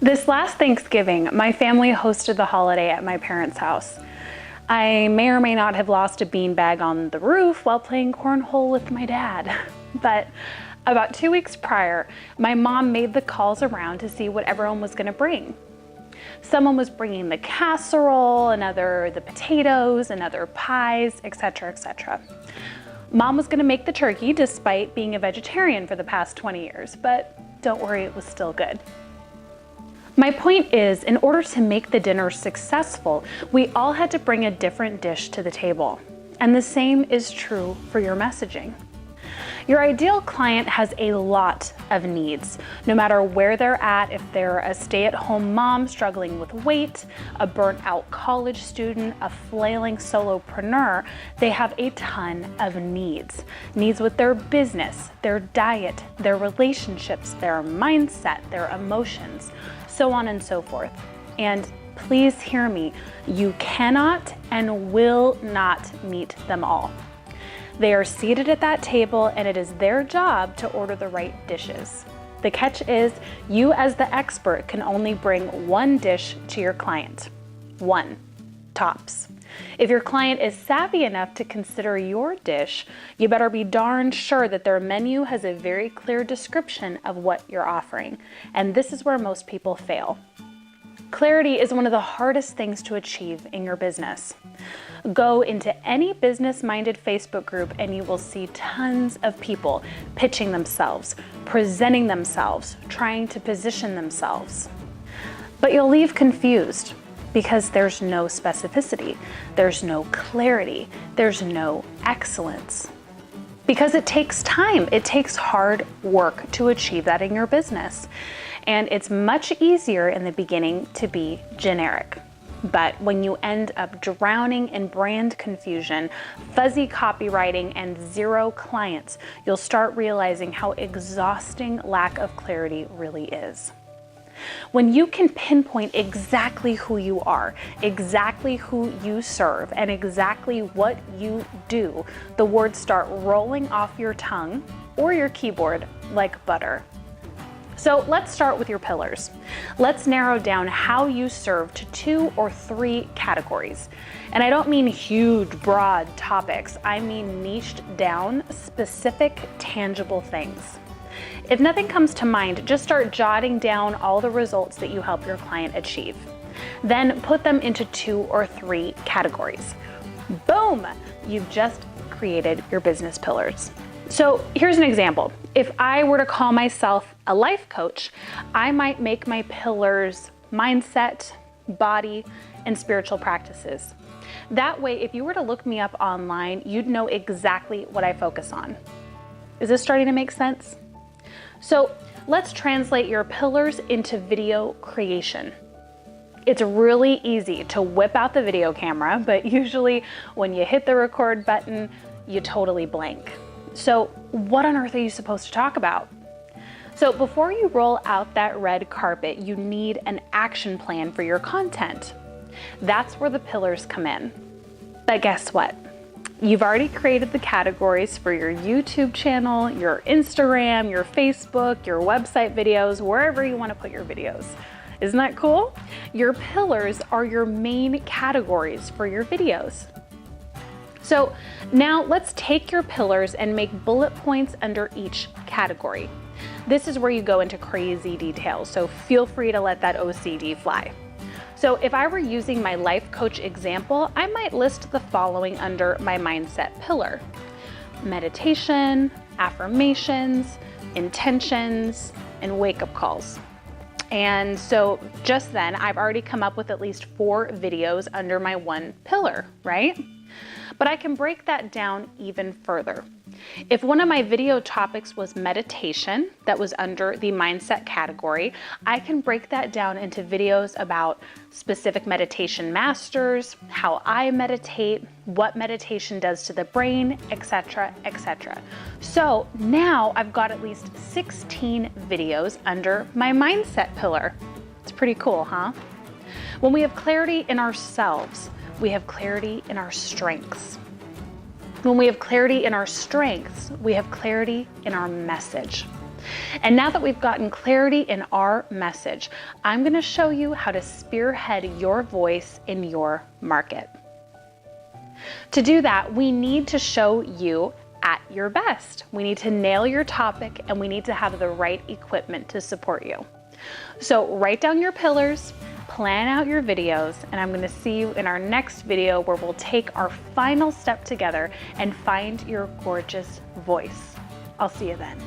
This last Thanksgiving, my family hosted the holiday at my parents' house. I may or may not have lost a beanbag on the roof while playing cornhole with my dad. But about 2 weeks prior, my mom made the calls around to see what everyone was gonna bring. Someone was bringing the casserole, another the potatoes, another pies, etc., etc. Mom was gonna make the turkey despite being a vegetarian for the past 20 years, but don't worry, it was still good. My point is, in order to make the dinner successful, we all had to bring a different dish to the table. And the same is true for your messaging. Your ideal client has a lot of needs, no matter where they're at. If they're a stay-at-home mom struggling with weight, a burnt-out college student, a flailing solopreneur, they have a ton of needs. Needs with their business, their diet, their relationships, their mindset, their emotions, so on and so forth. And please hear me, you cannot and will not meet them all. They are seated at that table and it is their job to order the right dishes. The catch is, you as the expert can only bring one dish to your client. One, tops. If your client is savvy enough to consider your dish, you better be darn sure that their menu has a very clear description of what you're offering. And this is where most people fail. Clarity is one of the hardest things to achieve in your business. Go into any business-minded Facebook group and you will see tons of people pitching themselves, presenting themselves, trying to position themselves. But you'll leave confused because there's no specificity, there's no clarity, there's no excellence. Because it takes time, it takes hard work to achieve that in your business. And it's much easier in the beginning to be generic. But when you end up drowning in brand confusion, fuzzy copywriting, and zero clients, you'll start realizing how exhausting lack of clarity really is. When you can pinpoint exactly who you are, exactly who you serve, and exactly what you do, the words start rolling off your tongue or your keyboard like butter. So let's start with your pillars. Let's narrow down how you serve to 2 or 3 categories. And I don't mean huge, broad topics. I mean niched down, specific, tangible things. If nothing comes to mind, just start jotting down all the results that you help your client achieve. Then put them into 2 or 3 categories. Boom! You've just created your business pillars. So here's an example. If I were to call myself a life coach, I might make my pillars mindset, body, and spiritual practices. That way, if you were to look me up online, you'd know exactly what I focus on. Is this starting to make sense? So let's translate your pillars into video creation. It's really easy to whip out the video camera, but usually when you hit the record button, you totally blank. So what on earth are you supposed to talk about? So before you roll out that red carpet, you need an action plan for your content. That's where the pillars come in. But guess what? You've already created the categories for your YouTube channel, your Instagram, your Facebook, your website videos, wherever you want to put your videos. Isn't that cool? Your pillars are your main categories for your videos. So now let's take your pillars and make bullet points under each category. This is where you go into crazy details, so feel free to let that OCD fly. So if I were using my life coach example, I might list the following under my mindset pillar: meditation, affirmations, intentions, and wake-up calls. And so just then, I've already come up with at least 4 videos under my one pillar, right? But I can break that down even further. If one of my video topics was meditation, that was under the mindset category, I can break that down into videos about specific meditation masters, how I meditate, what meditation does to the brain, etc., etc. So now I've got at least 16 videos under my mindset pillar. It's pretty cool, huh? When we have clarity in ourselves, we have clarity in our strengths. When we have clarity in our strengths, we have clarity in our message. And now that we've gotten clarity in our message, I'm going to show you how to spearhead your voice in your market. To do that, we need to show you at your best. We need to nail your topic, and we need to have the right equipment to support you. So write down your pillars, plan out your videos, and I'm going to see you in our next video where we'll take our final step together and find your gorgeous voice. I'll see you then.